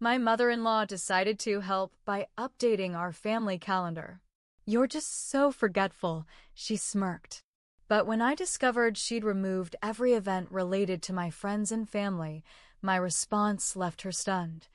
My mother-in-law decided to help by updating our family calendar. "You're just so forgetful," she smirked. But when I discovered she'd removed every event related to my friends and family, my response left her stunned.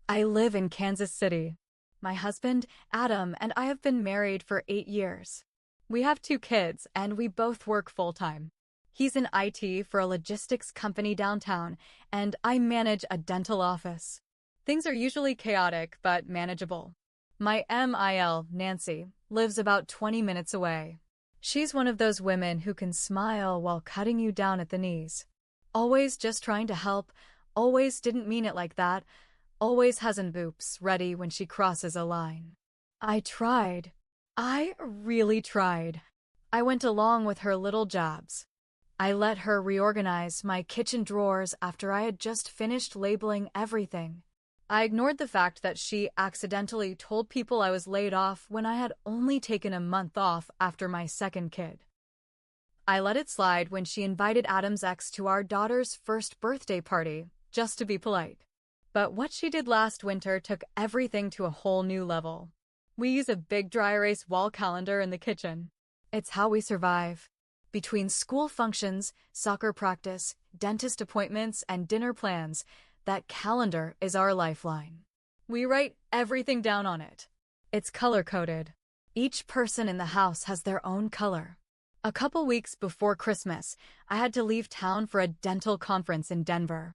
I live in Kansas City. My husband, Adam, and I have been married for 8 years. We have 2 kids, and we both work full-time. He's in IT for a logistics company downtown, and I manage a dental office. Things are usually chaotic, but manageable. My MIL, Nancy, lives about 20 minutes away. She's one of those women who can smile while cutting you down at the knees. Always just trying to help, always didn't mean it like that, always has an oops ready when she crosses a line. I tried. I really tried. I went along with her little jabs. I let her reorganize my kitchen drawers after I had just finished labeling everything. I ignored the fact that she accidentally told people I was laid off when I had only taken a month off after my second kid. I let it slide when she invited Adam's ex to our daughter's first birthday party, just to be polite. But what she did last winter took everything to a whole new level. We use a big dry erase wall calendar in the kitchen. It's how we survive. Between school functions, soccer practice, dentist appointments, and dinner plans, that calendar is our lifeline. We write everything down on it. It's color-coded. Each person in the house has their own color. A couple weeks before Christmas, I had to leave town for a dental conference in Denver.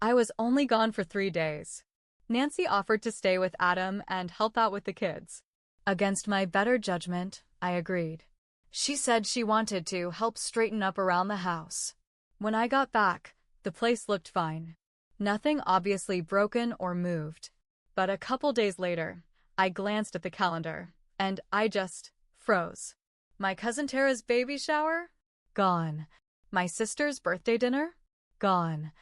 I was only gone for 3 days. Nancy offered to stay with Adam and help out with the kids. Against my better judgment, I agreed. She said she wanted to help straighten up around the house. When I got back, the place looked fine. Nothing obviously broken or moved. But a couple days later, I glanced at the calendar, and I just froze. My cousin Tara's baby shower? Gone. My sister's birthday dinner? Gone.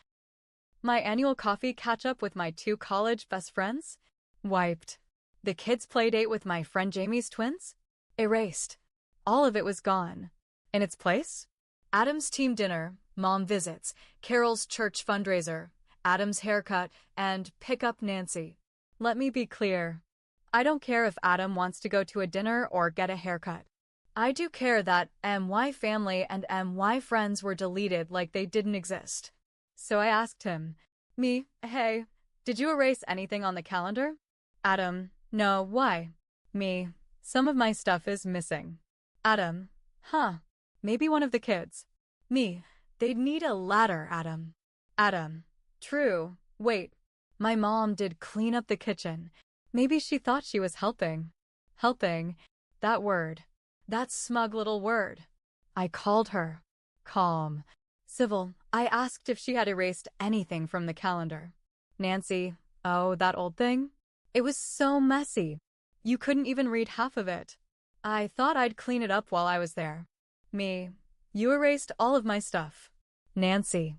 My annual coffee catch-up with my 2 college best friends? Wiped. The kids' playdate with my friend Jamie's twins? Erased. All of it was gone. In its place? Adam's team dinner, mom visits, Carol's church fundraiser, Adam's haircut, and pick up Nancy. Let me be clear. I don't care if Adam wants to go to a dinner or get a haircut. I do care that MY family and MY friends were deleted like they didn't exist. So I asked him, hey, did you erase anything on the calendar? Adam, no, why? Me, some of my stuff is missing. Adam, maybe one of the kids. Me, they'd need a ladder, Adam. Adam, true, wait. My mom did clean up the kitchen. Maybe she thought she was helping. Helping, that word. That smug little word. I called her. Calm. Civil. I asked if she had erased anything from the calendar. Nancy, oh, that old thing? It was so messy. You couldn't even read half of it. I thought I'd clean it up while I was there. Me, you erased all of my stuff. Nancy,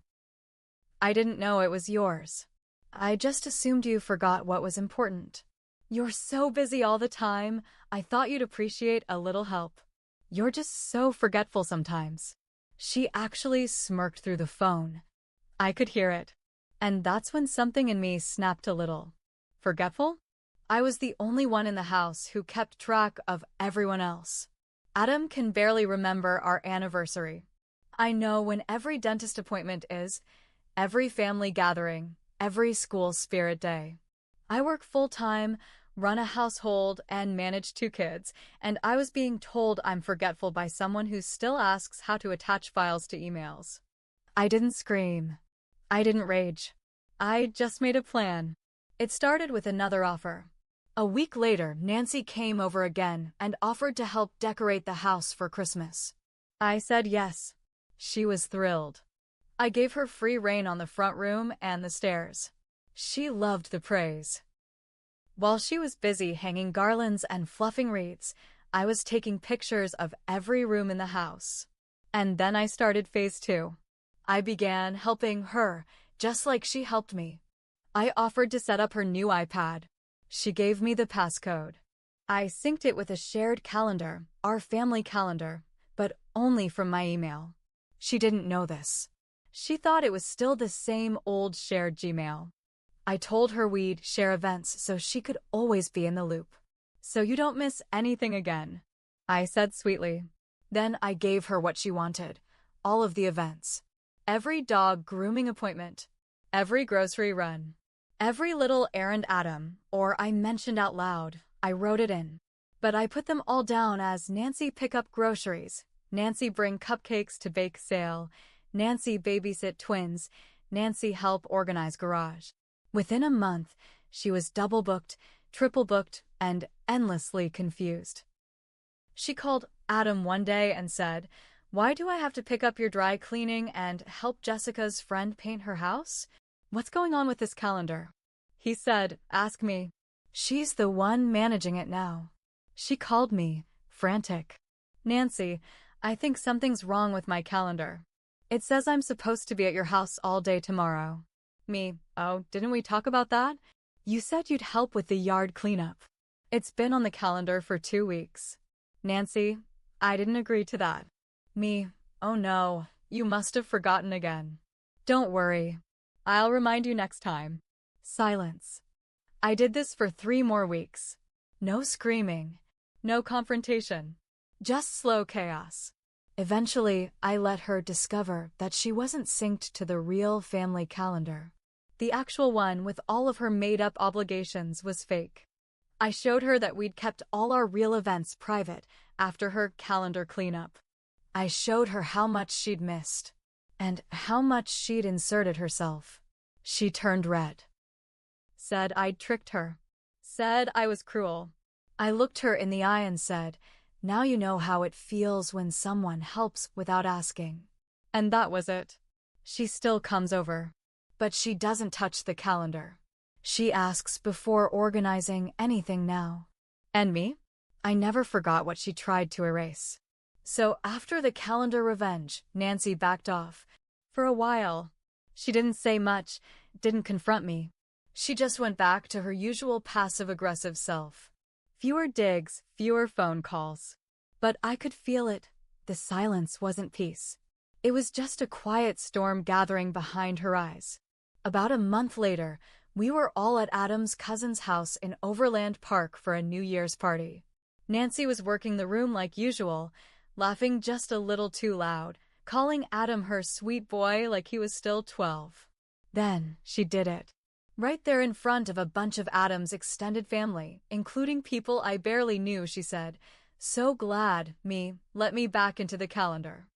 I didn't know it was yours. I just assumed you forgot what was important. You're so busy all the time, I thought you'd appreciate a little help. You're just so forgetful sometimes. She actually smirked through the phone. I could hear it. And that's when something in me snapped a little. Forgetful? I was the only one in the house who kept track of everyone else. Adam can barely remember our anniversary. I know when every dentist appointment is, every family gathering, every school spirit day. I work full-time, run a household, and manage 2 kids, and I was being told I'm forgetful by someone who still asks how to attach files to emails. I didn't scream. I didn't rage. I just made a plan. It started with another offer. A week later, Nancy came over again and offered to help decorate the house for Christmas. I said yes. She was thrilled. I gave her free rein on the front room and the stairs. She loved the praise. While she was busy hanging garlands and fluffing wreaths, I was taking pictures of every room in the house. And then I started phase 2. I began helping her, just like she helped me. I offered to set up her new iPad. She gave me the passcode. I synced it with a shared calendar, our family calendar, but only from my email. She didn't know this. She thought it was still the same old shared Gmail. I told her we'd share events so she could always be in the loop. So you don't miss anything again, I said sweetly. Then I gave her what she wanted, all of the events. Every dog grooming appointment, every grocery run, every little errand Adam, or I mentioned out loud, I wrote it in. But I put them all down as Nancy pick up groceries, Nancy bring cupcakes to bake sale, Nancy babysit twins, Nancy help organize garage. Within a month, she was double booked, triple booked, and endlessly confused. She called Adam one day and said, "Why do I have to pick up your dry cleaning and help Jessica's friend paint her house? What's going on with this calendar?" He said, "Ask me. She's the one managing it now." She called me, frantic. "Nancy, I think something's wrong with my calendar. It says I'm supposed to be at your house all day tomorrow." Me, "Oh, didn't we talk about that? You said you'd help with the yard cleanup. It's been on the calendar for 2 weeks." Nancy, "I didn't agree to that." Me, "Oh no, you must have forgotten again. Don't worry. I'll remind you next time." Silence. I did this for 3 more weeks. No screaming, no confrontation, just slow chaos. Eventually, I let her discover that she wasn't synced to the real family calendar. The actual one with all of her made-up obligations was fake. I showed her that we'd kept all our real events private after her calendar cleanup. I showed her how much she'd missed, and how much she'd inserted herself. She turned red. Said I'd tricked her. Said I was cruel. I looked her in the eye and said, "Now you know how it feels when someone helps without asking." And that was it. She still comes over, but she doesn't touch the calendar. She asks before organizing anything now. And me? I never forgot what she tried to erase. So after the calendar revenge, Nancy backed off. For a while. She didn't say much, didn't confront me. She just went back to her usual passive-aggressive self. Fewer digs, fewer phone calls. But I could feel it. The silence wasn't peace. It was just a quiet storm gathering behind her eyes. About a month later, we were all at Adam's cousin's house in Overland Park for a New Year's party. Nancy was working the room like usual, laughing just a little too loud, calling Adam her sweet boy like he was still 12. Then she did it. Right there in front of a bunch of Adam's extended family, including people I barely knew, she said, "So glad, let me back into the calendar."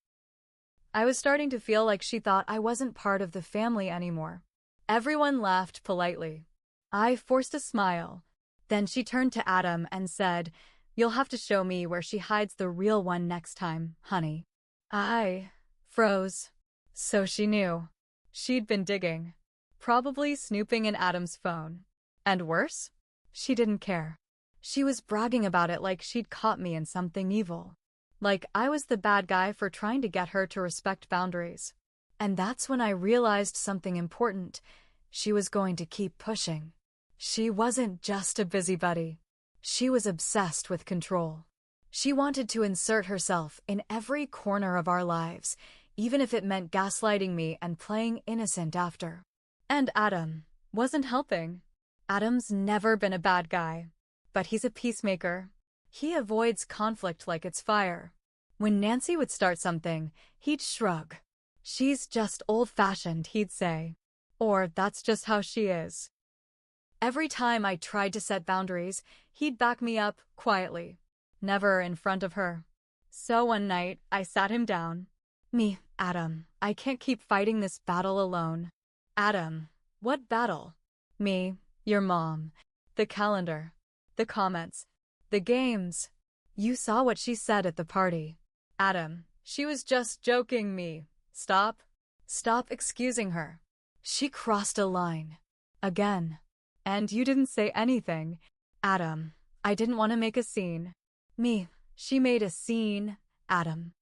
I was starting to feel like she thought I wasn't part of the family anymore. Everyone laughed politely. I forced a smile. Then she turned to Adam and said, "You'll have to show me where she hides the real one next time, honey." I froze. So she knew. She'd been digging. Probably snooping in Adam's phone. And worse? She didn't care. She was bragging about it like she'd caught me in something evil. Like I was the bad guy for trying to get her to respect boundaries. And that's when I realized something important. She was going to keep pushing. She wasn't just a busybody. She was obsessed with control. She wanted to insert herself in every corner of our lives, even if it meant gaslighting me and playing innocent after. And Adam wasn't helping. Adam's never been a bad guy, but he's a peacemaker. He avoids conflict like it's fire. When Nancy would start something, he'd shrug. "She's just old-fashioned," he'd say. Or, "That's just how she is." Every time I tried to set boundaries, he'd back me up quietly, never in front of her. So one night, I sat him down. "Adam, I can't keep fighting this battle alone." "Adam, what battle?" "Your mom. The calendar. The comments. The games. You saw what she said at the party." "Adam, she was just joking." "Stop. Stop excusing her. She crossed a line. Again. And you didn't say anything." "Adam, I didn't want to make a scene." She made a scene, Adam.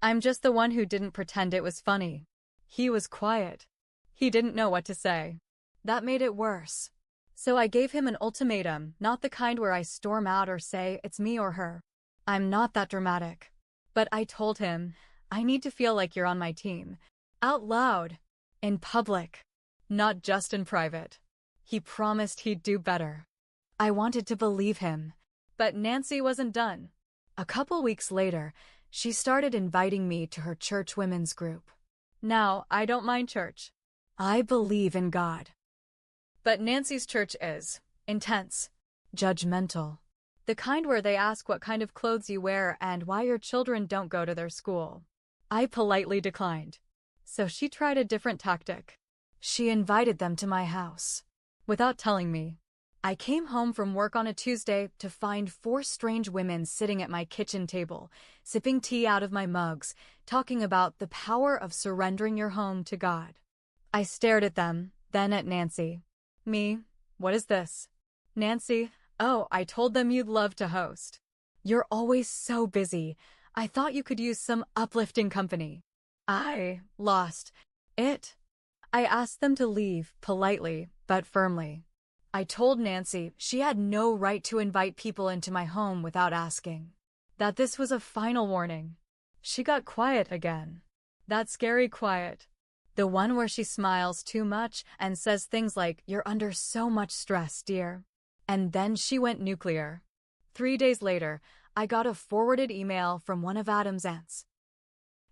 I'm just the one who didn't pretend it was funny." He was quiet. He didn't know what to say. That made it worse. So I gave him an ultimatum, not the kind where I storm out or say it's me or her. I'm not that dramatic. But I told him, "I need to feel like you're on my team. Out loud. In public. Not just in private." He promised he'd do better. I wanted to believe him. But Nancy wasn't done. A couple weeks later, she started inviting me to her church women's group. Now, I don't mind church. I believe in God. But Nancy's church is intense, judgmental. The kind where they ask what kind of clothes you wear and why your children don't go to their school. I politely declined. So she tried a different tactic. She invited them to my house. Without telling me. I came home from work on a Tuesday to find 4 strange women sitting at my kitchen table, sipping tea out of my mugs, talking about the power of surrendering your home to God. I stared at them, then at Nancy. Me, what is this? Nancy, oh, I told them you'd love to host. You're always so busy. I thought you could use some uplifting company. I lost it. I asked them to leave, politely, but firmly. I told Nancy she had no right to invite people into my home without asking. That this was a final warning. She got quiet again. That scary quiet. The one where she smiles too much and says things like, "You're under so much stress, dear." And then she went nuclear. 3 days later, I got a forwarded email from one of Adam's aunts.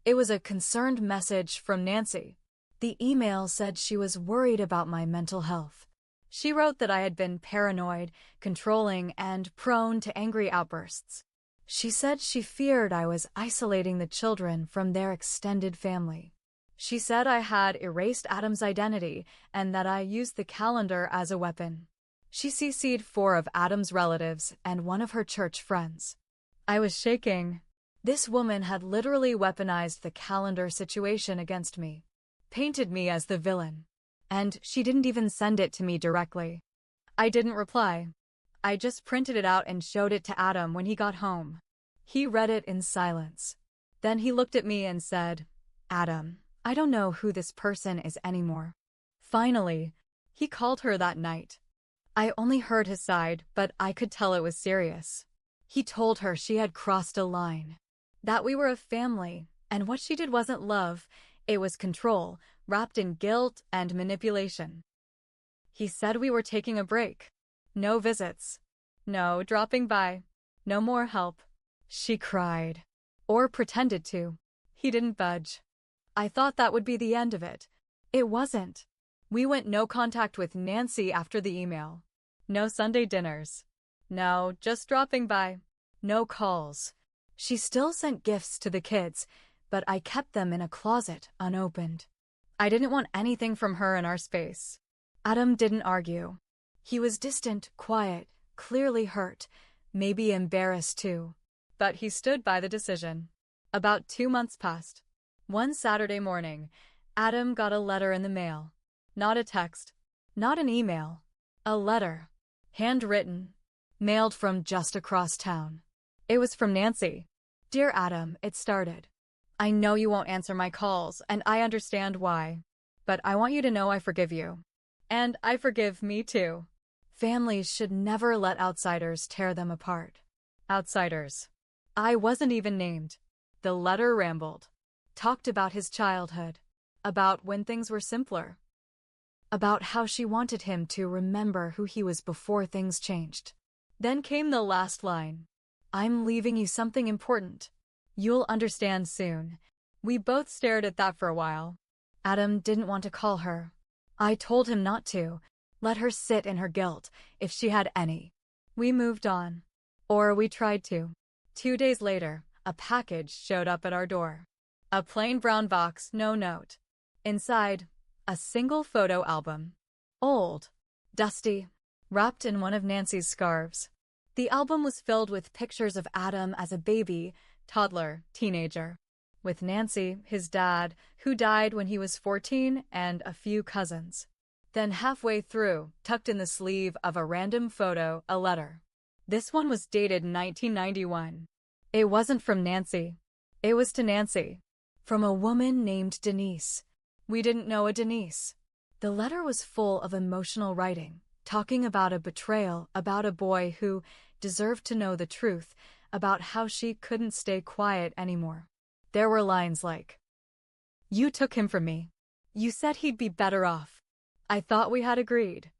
It was a concerned message from Nancy. The email said she was worried about my mental health. She wrote that I had been paranoid, controlling, and prone to angry outbursts. She said she feared I was isolating the children from their extended family. She said I had erased Adam's identity and that I used the calendar as a weapon. She CC'd 4 of Adam's relatives and one of her church friends. I was shaking. This woman had literally weaponized the calendar situation against me, painted me as the villain. And she didn't even send it to me directly. I didn't reply. I just printed it out and showed it to Adam when he got home. He read it in silence. Then he looked at me and said, "Adam, I don't know who this person is anymore." Finally, he called her that night. I only heard his side, but I could tell it was serious. He told her she had crossed a line. That we were a family, and what she did wasn't love, it was control, wrapped in guilt and manipulation. He said we were taking a break. No visits. No dropping by. No more help. She cried. Or pretended to. He didn't budge. I thought that would be the end of it. It wasn't. We went no contact with Nancy after the email. No Sunday dinners. No, just dropping by. No calls. She still sent gifts to the kids, but I kept them in a closet, unopened. I didn't want anything from her in our space. Adam didn't argue. He was distant, quiet, clearly hurt, maybe embarrassed too. But he stood by the decision. About 2 months passed. One Saturday morning, Adam got a letter in the mail. Not a text, not an email. A letter. Handwritten. Mailed from just across town. It was from Nancy. "Dear Adam," it started. "I know you won't answer my calls, and I understand why. But I want you to know I forgive you. And I forgive me too. Families should never let outsiders tear them apart." Outsiders. I wasn't even named. The letter rambled. Talked about his childhood. About when things were simpler. About how she wanted him to remember who he was before things changed. Then came the last line. "I'm leaving you something important. You'll understand soon." We both stared at that for a while. Adam didn't want to call her. I told him not to. Let her sit in her guilt, if she had any. We moved on. Or we tried to. 2 days later, a package showed up at our door. A plain brown box, no note. Inside, a single photo album. Old. Dusty. Wrapped in one of Nancy's scarves. The album was filled with pictures of Adam as a baby, toddler, teenager. With Nancy, his dad, who died when he was 14, and a few cousins. Then halfway through, tucked in the sleeve of a random photo, a letter. This one was dated 1991. It wasn't from Nancy. It was to Nancy. From a woman named Denise. We didn't know a Denise. The letter was full of emotional writing, talking about a betrayal, about a boy who deserved to know the truth, about how she couldn't stay quiet anymore. There were lines like, "You took him from me. You said he'd be better off. I thought we had agreed.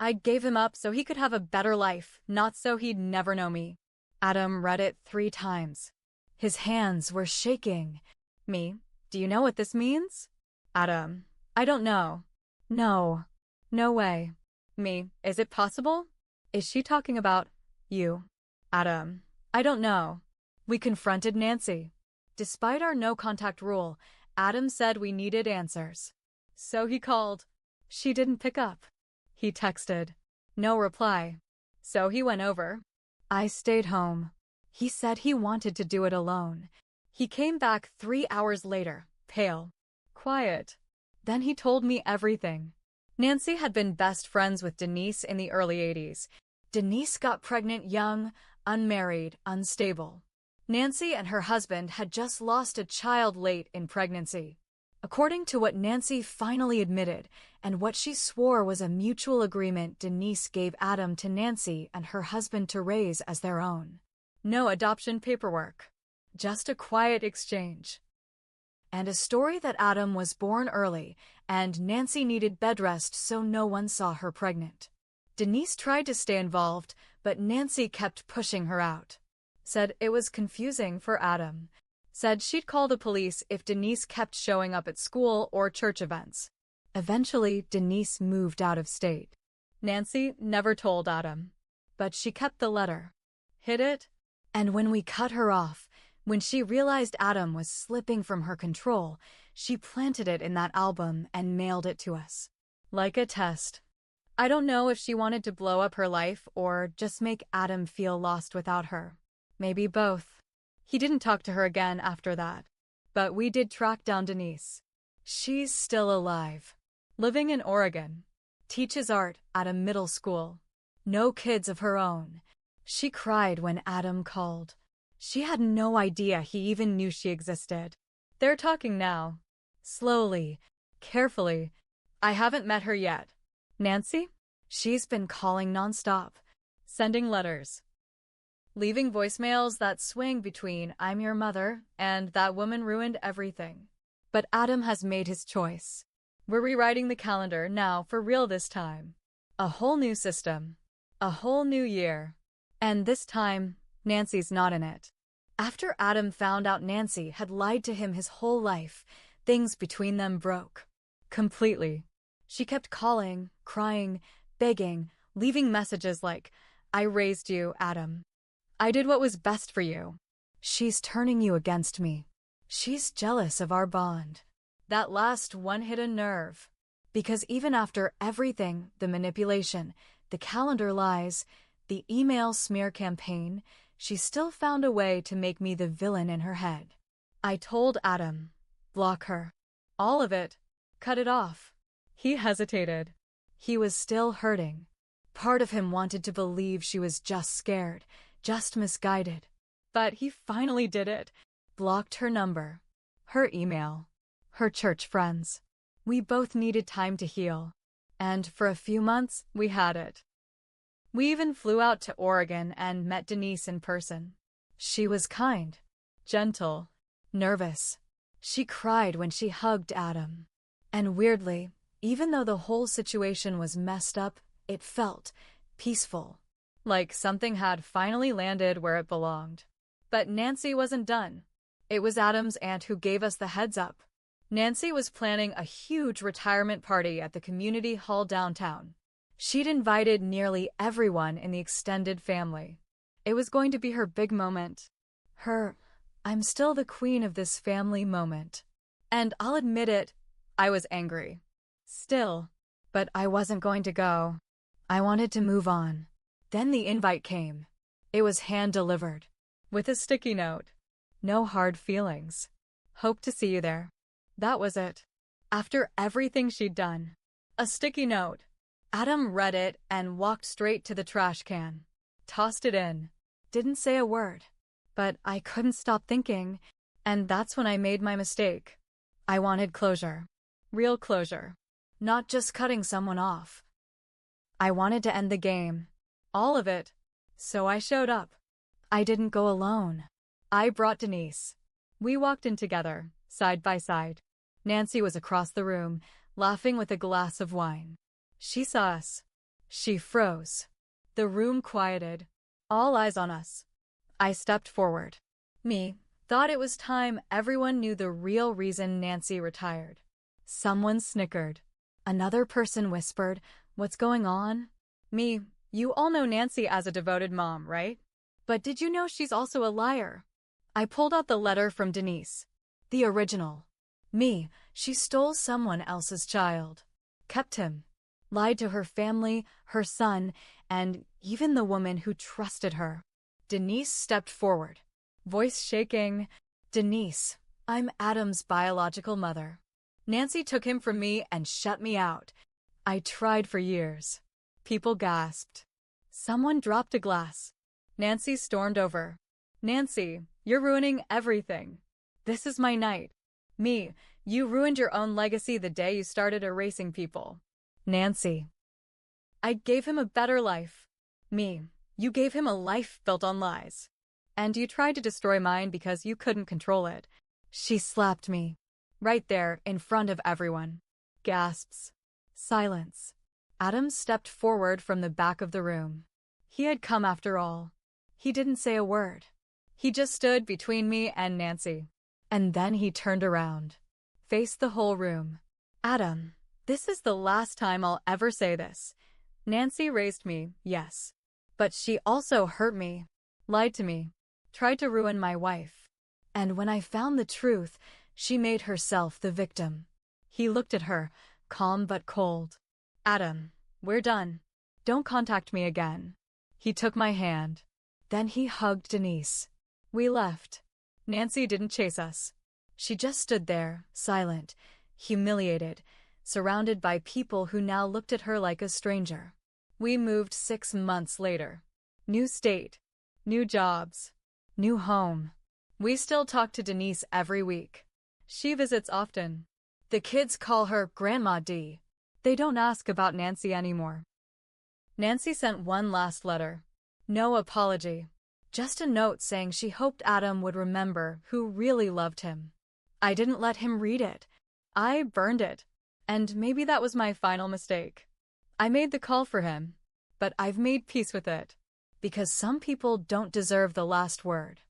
I gave him up so he could have a better life, not so he'd never know me. Adam read it 3 times. His hands were shaking. Me, do you know what this means? Adam, I don't know. No. No way. Me, is it possible? Is she talking about you? Adam, I don't know. We confronted Nancy. Despite our no-contact rule, Adam said we needed answers. So he called. She didn't pick up. He texted. No reply. So he went over. I stayed home. He said he wanted to do it alone. He came back 3 hours later, pale, quiet. Then he told me everything. Nancy had been best friends with Denise in the early 80s. Denise got pregnant young, unmarried, unstable. Nancy and her husband had just lost a child late in pregnancy. According to what Nancy finally admitted, and what she swore was a mutual agreement Denise gave Adam to Nancy and her husband to raise as their own. No adoption paperwork. Just a quiet exchange. And a story that Adam was born early, and Nancy needed bed rest so no one saw her pregnant. Denise tried to stay involved, but Nancy kept pushing her out. Said it was confusing for Adam. Said she'd call the police if Denise kept showing up at school or church events. Eventually, Denise moved out of state. Nancy never told Adam. But she kept the letter. Hid it. And when we cut her off, when she realized Adam was slipping from her control, she planted it in that album and mailed it to us. Like a test. I don't know if she wanted to blow up her life or just make Adam feel lost without her. Maybe both. He didn't talk to her again after that. But we did track down Denise. She's still alive. Living in Oregon. Teaches art at a middle school. No kids of her own. She cried when Adam called. She had no idea he even knew she existed. They're talking now. Slowly. Carefully. I haven't met her yet. Nancy? She's been calling nonstop. Sending letters. Leaving voicemails that swing between "I'm your mother" and "that woman ruined everything." But Adam has made his choice. We're rewriting the calendar now for real this time. A whole new system. A whole new year. And this time, Nancy's not in it. After Adam found out Nancy had lied to him his whole life, things between them broke. Completely. She kept calling, crying, begging, leaving messages like, "I raised you, Adam. I did what was best for you. She's turning you against me. She's jealous of our bond." That last one hit a nerve. Because even after everything, the manipulation, the calendar lies, the email smear campaign, she still found a way to make me the villain in her head. I told Adam, block her. All of it. Cut it off. He hesitated. He was still hurting. Part of him wanted to believe she was just scared, just misguided. But he finally did it. Blocked her number, her email, her church friends. We both needed time to heal. And for a few months, we had it. We even flew out to Oregon and met Denise in person. She was kind, gentle, nervous. She cried when she hugged Adam. And weirdly, even though the whole situation was messed up, it felt peaceful. Like something had finally landed where it belonged. But Nancy wasn't done. It was Adam's aunt who gave us the heads up. Nancy was planning a huge retirement party at the community hall downtown. She'd invited nearly everyone in the extended family. It was going to be her big moment. Her, "I'm still the queen of this family" moment. And I'll admit it, I was angry. Still. But I wasn't going to go. I wanted to move on. Then the invite came. It was hand-delivered. With a sticky note. No hard feelings. Hope to see you there. That was it. After everything she'd done. A sticky note. Adam read it and walked straight to the trash can. Tossed it in. Didn't say a word. But I couldn't stop thinking, and that's when I made my mistake. I wanted closure. Real closure. Not just cutting someone off. I wanted to end the game. All of it. So I showed up. I didn't go alone. I brought Denise. We walked in together, side by side. Nancy was across the room, laughing with a glass of wine. She saw us. She froze. The room quieted. All eyes on us. I stepped forward. Me, thought it was time everyone knew the real reason Nancy retired. Someone snickered. Another person whispered, "What's going on?" Me, you all know Nancy as a devoted mom, right? But did you know she's also a liar? I pulled out the letter from Denise. The original. Me, she stole someone else's child. Kept him. Lied to her family, her son, and even the woman who trusted her. Denise stepped forward, voice shaking. "Denise, I'm Adam's biological mother. Nancy took him from me and shut me out. I tried for years." People gasped. Someone dropped a glass. Nancy stormed over. "Nancy, you're ruining everything. This is my night." Me, you ruined your own legacy the day you started erasing people. Nancy, I gave him a better life. Me, you gave him a life built on lies. And you tried to destroy mine because you couldn't control it. She slapped me. Right there, in front of everyone. Gasps. Silence. Adam stepped forward from the back of the room. He had come after all. He didn't say a word. He just stood between me and Nancy. And then he turned around. Faced the whole room. "Adam, this is the last time I'll ever say this. Nancy raised me, yes. But she also hurt me. Lied to me. Tried to ruin my wife. And when I found the truth, she made herself the victim." He looked at her, calm but cold. "Adam, we're done. Don't contact me again." He took my hand. Then he hugged Denise. We left. Nancy didn't chase us. She just stood there, silent, humiliated, surrounded by people who now looked at her like a stranger. We moved 6 months later. New state, new jobs, new home. We still talk to Denise every week. She visits often. The kids call her Grandma D. They don't ask about Nancy anymore. Nancy sent one last letter. No apology. Just a note saying she hoped Adam would remember who really loved him. I didn't let him read it. I burned it. And maybe that was my final mistake. I made the call for him. But I've made peace with it. Because some people don't deserve the last word.